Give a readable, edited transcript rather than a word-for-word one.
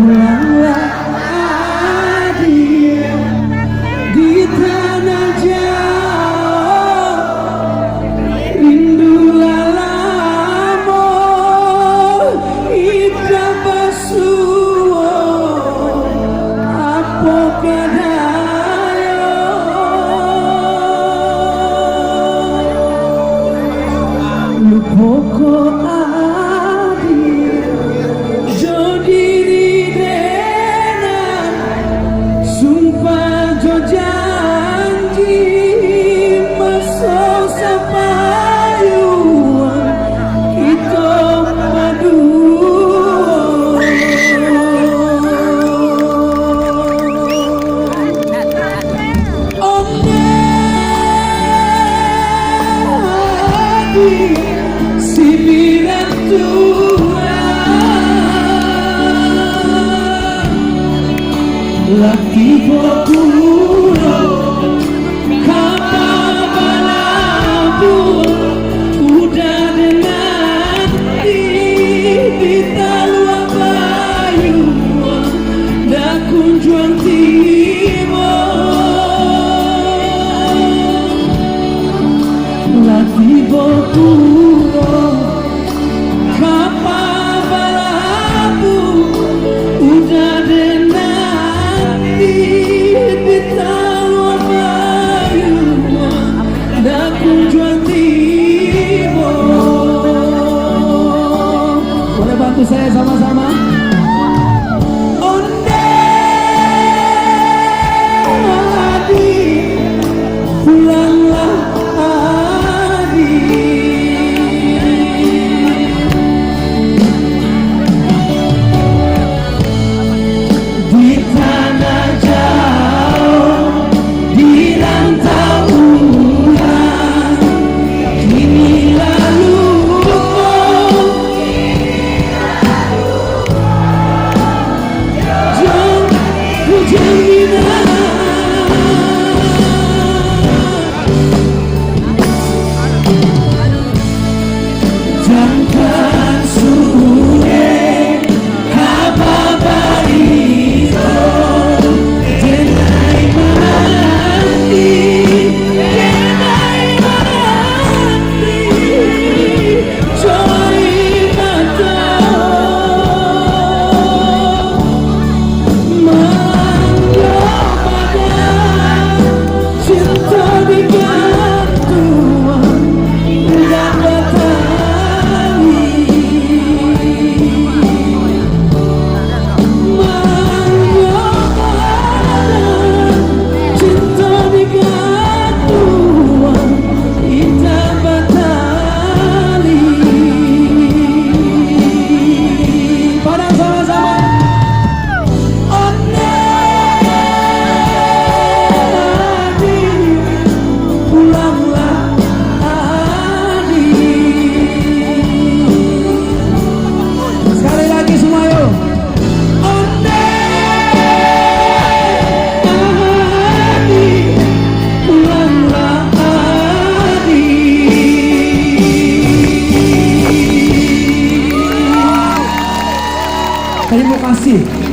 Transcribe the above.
Pulanglah adik di tanah jauh, rindu lalamu ida basuh apa kadaya lupoko adik jodiri dena sumpah jo janji maso sapayuan kita padu Simiran Tuhan laki bokuro kapal balabu udah dengan di talua bayu dah kunjuan timur laki bokuro kapal balabu udah dengan di talua bayu dah kunjuan timur. Boleh bantu saya sama-sama? Onde adik, pulanglah adik. Di tanah jauh, di rantau ulang, kini lalu hujan jangan suwe kababarito denai mati joy mata cinta digantung dan betawi cinta digantung kita batali padang sama-sama pulanglah adik. Sekali lagi semua yuk. Onde adik, pulanglah adik. Terima kasih.